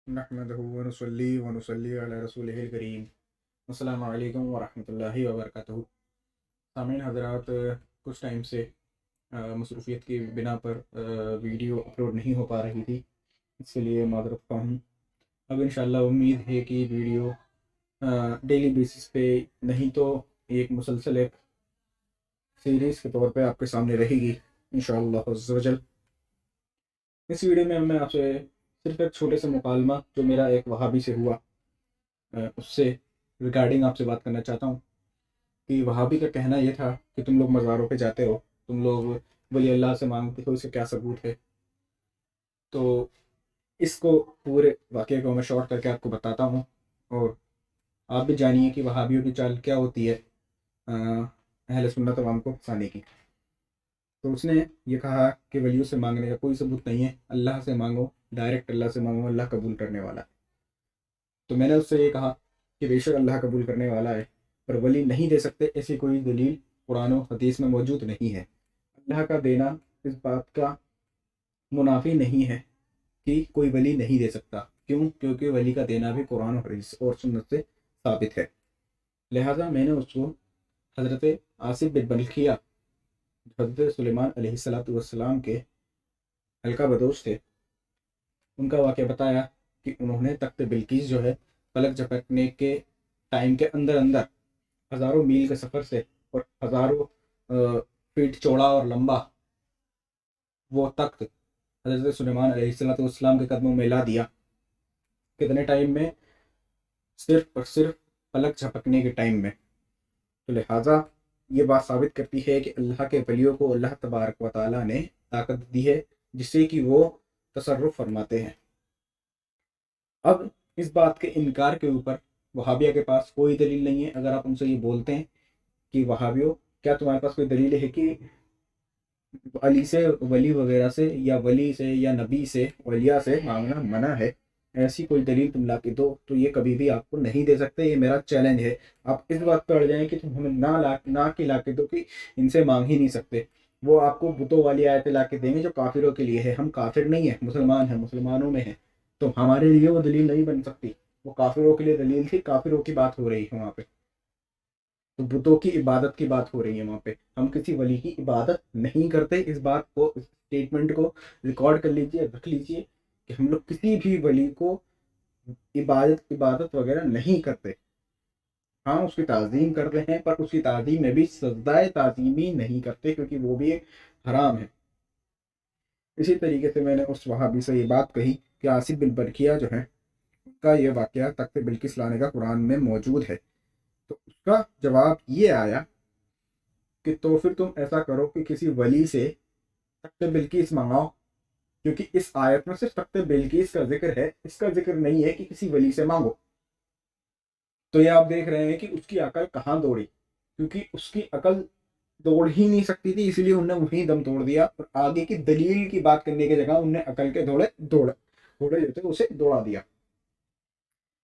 नहमदहु व नुसल्ली अला रसूलिहिल करीम। अस्सलामु अलैकुम व रहमतुल्लाहि व बरकातहू। सामीन हज़रात, कुछ टाइम से मसरूफ़ियत की बिना पर वीडियो अपलोड नहीं हो पा रही थी, इसके लिए माज़रत ख़्वाह हूँ। अब इंशाअल्लाह उम्मीद है कि वीडियो डेली बेसिस पे नहीं तो एक मुसलसल एक सीरीज़ के तौर पे आपके सामने रहेगी इंशाअल्लाह अज़्ज़ व जल। इस वीडियो में मैं आपसे सिर्फ एक छोटे से मुकालमा जो मेरा एक वहाबी से हुआ उससे रिगार्डिंग आपसे बात करना चाहता हूँ कि वहाबी का कहना ये था कि तुम लोग मज़ारों पे जाते हो, तुम लोग वली अल्लाह से मांगते हो, इसका क्या सबूत है। तो इसको पूरे वाक़े को मैं शॉर्ट करके आपको बताता हूँ और आप भी जानिए कि वहाबियों की चाल क्या होती है अहले सुन्नत व को फंसाने की। तो उसने ये कहा कि वलियों से मांगने का कोई सबूत नहीं है, अल्लाह से मांगो, डायरेक्ट अल्लाह से मांगो, अल्लाह कबूल करने वाला है। तो मैंने उससे ये कहा कि बेशक अल्लाह कबूल करने वाला है, पर वली नहीं दे सकते ऐसी कोई दलील कुरान और हदीस में मौजूद नहीं है। अल्लाह का देना इस बात का मुनाफी नहीं है कि कोई वली नहीं दे सकता। क्यों? क्योंकि वली का देना भी कुरान और हदीस और सुन्नत से साबित है। लिहाजा मैंने उसको हज़रत आसिफ बिन बल्खिया, हज़रत सुलेमान अलैहिस्सलातु वस्सलाम के हल्का बदोश थे, उनका वाक़या बताया कि उन्होंने तख्त बिल्किस जो है पलक झपकने के टाइम के अंदर अंदर हज़ारों मील के सफ़र से और हज़ारों फीट चौड़ा और लंबा वो तख्त हज़रत सुलेमान अलैहिस्सलाम के कदमों में ला दिया। कितने टाइम में? सिर्फ और सिर्फ पलक झपकने के टाइम में। तो लिहाजा ये बात साबित करती है कि अल्लाह के वलियों को अल्लाह तबारक व तआला ने ताकत दी है जिससे कि वो तसर्रुफ़ फरमाते हैं। अब इस बात के इनकार के ऊपर वहाबिया के पास कोई दलील नहीं है। अगर आप उनसे ये बोलते हैं कि वहाबियों, क्या तुम्हारे पास कोई दलील है कि अली से, वली वगैरह से या वली से या नबी से, वलिया से मांगना मना है, ऐसी कोई दलील तुम ला के दो, तो ये कभी भी आपको नहीं दे सकते। ये मेरा चैलेंज है। आप इस बात पर अड़ जाएं कि तुम हमें ना कि ला के दो कि इनसे मांग ही नहीं सकते। वो आपको बुतों वाली आयतें ला के देंगे जो काफिरों के लिए है। हम काफिर नहीं है, मुसलमान हैं, मुसलमानों में है, तो हमारे लिए वो दलील नहीं बन सकती। वो काफिरों के लिए दलील थी, काफिरों की बात हो रही है वहाँ पे। तो बुतों की इबादत की बात हो रही है वहाँ पे। हम किसी वली की इबादत नहीं करते। इस बात को, इस स्टेटमेंट को रिकॉर्ड कर लीजिए, रख लीजिए कि हम लोग किसी भी वली को इबादत इबादत वगैरह नहीं करते। हाँ, उसकी ताज़ीम करते हैं, पर उसकी ताज़ीम में भी सजदाए ताज़ीमी नहीं करते, क्योंकि वो भी एक हराम है। इसी तरीके से मैंने उस वहाबी से ये बात कही कि आसिफ बिन बरकिया जो है, उनका ये वाक़या तख्त बिल्किस लाने का कुरान में मौजूद है। तो उसका जवाब ये आया कि तो फिर तुम ऐसा करो कि किसी वली से तख्त बिल्किस मंगाओ, क्योंकि इस आयत में सिर्फ तख्त बिल्किस का जिक्र है, इसका जिक्र नहीं है कि किसी वली से मांगो। तो ये आप देख रहे हैं कि उसकी अकल कहाँ दौड़ी, क्योंकि उसकी अकल दौड़ ही नहीं सकती थी, इसलिए उनने वहीं दम तोड़ दिया और आगे की दलील की बात करने की जगह उनने अकल के घोड़े जो थे उसे दौड़ा दिया।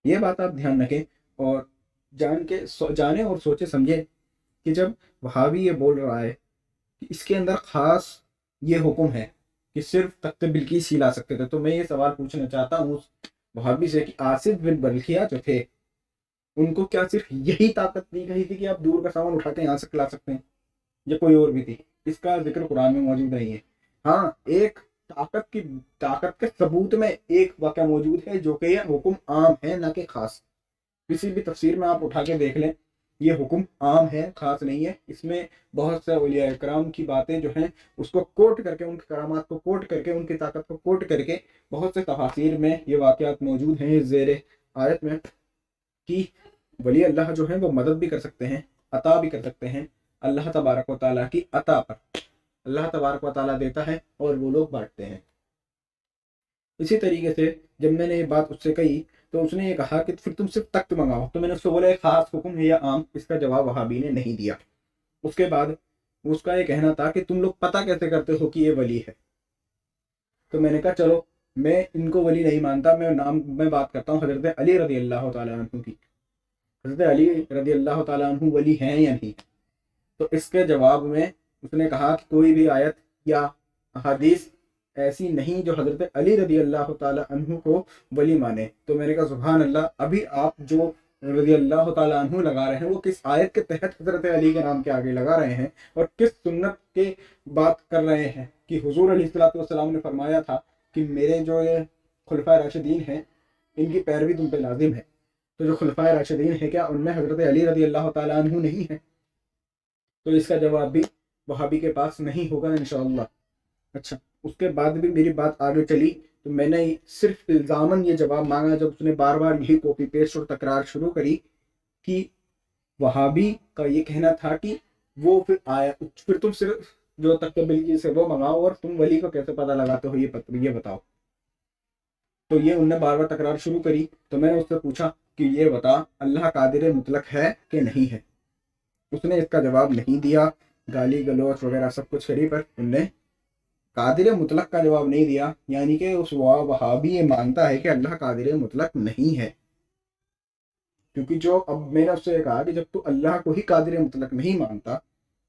ये बात आप ध्यान रखें और जाने और सोचे समझे कि जब वहाबी ये बोल रहा है कि इसके अंदर खास ये हुक्म है कि सिर्फ तख्त बिल्किस ही ला सकते थे, तो मैं ये सवाल पूछना चाहता हूँ उस वहाबी से कि आसिफ बिन बल्खिया जो थे, उनको क्या सिर्फ यही ताकत दी गई थी कि आप दूर का सामान उठा के यहाँ से ला सकते हैं, या कोई और भी थी? इसका जिक्र कुरान में मौजूद नहीं है। हाँ, एक ताकत के सबूत में एक वाक़या मौजूद है जो कि ये हुक्म आम है, ना कि खास। किसी भी तफसीर में आप उठा के देख लें, ये हुक्म आम है, खास नहीं है। इसमें बहुत से औलिया कराम की बातें जो हैं उसको कोट करके, उनके करामात को कोट करके, उनकी ताकत को कोट करके बहुत से तफासिर में ये वाक़यात मौजूद हैं ज़ेर आयत में कि वली अल्लाह जो है वो मदद भी कर सकते हैं, अता भी कर सकते हैं। अल्लाह तबारक व तआला की अता पर अल्लाह तबारक व तआला देता है और वो लोग बांटते हैं। इसी तरीके से जब मैंने ये बात उससे कही तो उसने ये कहा कि फिर तुम सिर्फ तख्त मंगाओ। तो मैंने उसको बोला एक खास हुक्म है या आम? इसका जवाब वहाबी ने नहीं दिया। उसके बाद उसका ये कहना था कि तुम लोग पता कैसे करते हो कि ये वली है? तो मैंने कहा चलो, मैं इनको वली नहीं मानता, मैं बात करता हूँ हजरत अली रदी अल्लाह तआला अन्हु की। हजरत अली रदी अल्लाह तआला अन्हु वली हैं या नहीं? तो इसके जवाब में उसने कहा कि कोई भी आयत या हदीस ایسی نہیں جو حضرت علی رضی اللہ تعالیٰ عنہ کو ولی مانے۔ تو میں نے کہا سبحان اللہ، ابھی آپ جو رضی اللہ تعالیٰ عنہ لگا رہے ہیں وہ کس آیت کے تحت حضرت علی کے نام کے آگے لگا رہے ہیں، اور کس سنت کے بات کر رہے ہیں کہ حضور علیہ الصلوۃ والسلام نے فرمایا تھا کہ میرے جو یہ خلفائے راشدین ہیں ان کی پیروی تم پہ لازم ہے۔ تو جو خلفائے راشدین ہیں کیا ان میں حضرت علی رضی اللہ تعالیٰ عنہ نہیں ہے؟ تو اس کا جواب بھی وہابی کے پاس نہیں ہوگا انشاءاللہ۔ اچھا، اس کے بعد بھی میری بات آگے چلی تو میں نے صرف الزاماً یہ جواب مانگا جب اس نے بار بار یہی کاپی پیسٹ اور تکرار شروع کری کہ وہابی کا یہ کہنا تھا کہ وہ پھر تم صرف جو تخت بلقیس سے وہ منگاؤ اور تم ولی کو کیسے پتہ لگاتے ہو یہ بتاؤ۔ تو یہ انہوں نے بار بار تکرار شروع کری تو میں نے اس سے پوچھا کہ یہ بتا اللہ قادر مطلق ہے کہ نہیں ہے؟ اس نے اس کا جواب نہیں دیا، گالی گلوچ وغیرہ سب کچھ کری، پر انہوں نے قادر مطلق کا جواب نہیں دیا، یعنی کہ اس وہابی یہ مانتا ہے کہ اللہ قادر مطلق نہیں ہے۔ کیونکہ جو اب میں نے اس سے کہا کہ جب تو اللہ کو ہی قادر مطلق نہیں مانتا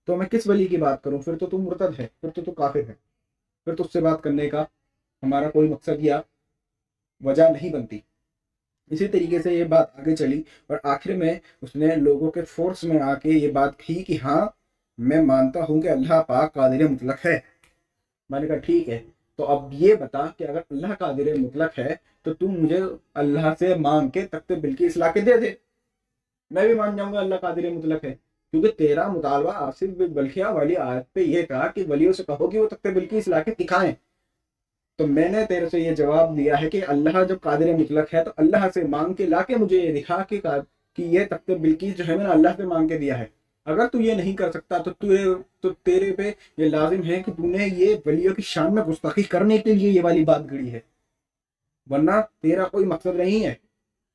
تو میں کس ولی کی بات کروں؟ پھر تو مرتد ہے، پھر تو کافر ہے، پھر تو اس سے بات کرنے کا ہمارا کوئی مقصد یا وجہ نہیں بنتی۔ اسی طریقے سے یہ بات آگے چلی اور آخر میں اس نے لوگوں کے فورس میں آ کے یہ بات کہی کہ ہاں میں مانتا ہوں کہ اللہ پاک قادر مطلق ہے۔ میں نے کہا ٹھیک ہے، تو اب یہ بتا کہ اگر اللہ قادر مطلق ہے تو تم مجھے اللہ سے مانگ کے تخت بلقیس لا کے دے دے، میں بھی مان جاؤں گا اللہ قادر مطلق ہے۔ کیونکہ تیرا مطالبہ آصف بن بلخیہ والی آیت پہ یہ تھا کہ ولیوں سے کہو کہ وہ تخت بلقیس لا کے دکھائیں، تو میں نے تیرے سے یہ جواب دیا ہے کہ اللہ جب قادر مطلق ہے تو اللہ سے مانگ کے لا کے مجھے یہ دکھا کہ یہ تخت بلقیس جو ہے میں نے اللہ سے مانگ کے دیا ہے۔ اگر تو یہ نہیں کر سکتا تو تیرے پہ یہ لازم ہے کہ تو نے یہ ولیوں کی شان میں گستاخی کرنے کے لیے یہ والی بات گھڑی ہے، ورنہ تیرا کوئی مقصد نہیں ہے۔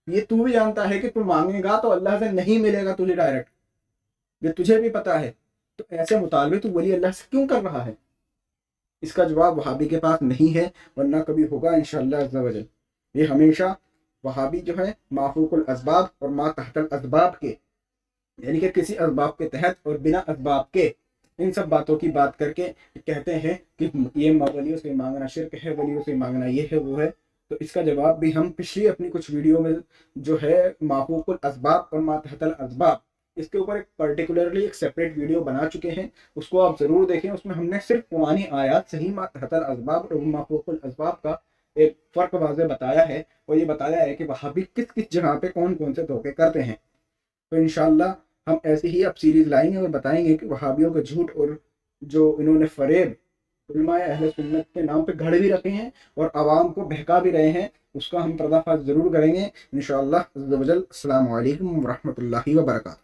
یہ تو بھی جانتا ہے کہ تو مانگے گا تو اللہ سے نہیں ملے گا تجھے ڈائریکٹ، یہ تجھے بھی پتا ہے، تو ایسے مطالبے تو ولی اللہ سے کیوں کر رہا ہے؟ اس کا جواب وہابی کے پاس نہیں ہے، ورنہ کبھی ہوگا انشاءاللہ عز و جل۔ یہ ہمیشہ وہابی جو ہے مافوق الاسباب اور ما تحت الاسباب کے، یعنی کہ کسی اسباب کے تحت اور بنا اسباب کے، ان سب باتوں کی بات کر کے کہتے ہیں کہ یہ ولیوں سے مانگنا شرک ہے، ولیوں سے مانگنا یہ ہے وہ ہے۔ تو اس کا جواب بھی ہم پچھلی اپنی کچھ ویڈیو میں جو ہے مافوق الاسباب اور ما تحت الاسباب، اس کے اوپر ایک پرٹیکولرلی ایک سیپریٹ ویڈیو بنا چکے ہیں، اس کو آپ ضرور دیکھیں۔ اس میں ہم نے صرف قرآنی آیات سے ہی ما تحت الاسباب اور مافوق الاسباب کا ایک فرق واضح بتایا ہے، اور یہ بتایا ہے کہ وہابی کس کس جگہ پہ کون کون سے دھوکے کرتے ہیں۔ تو انشاءاللہ ہم ایسی ہی اب سیریز لائیں گے اور بتائیں گے کہ وہابیوں کا جھوٹ اور جو انہوں نے فریب علماء اہل سنت کے نام پہ گھڑ بھی رکھے ہیں اور عوام کو بہکا بھی رہے ہیں، اس کا ہم پردہ فاش ضرور کریں گے انشاءاللہ عز و جل۔ السلام علیکم ورحمۃ اللہ وبرکاتہ۔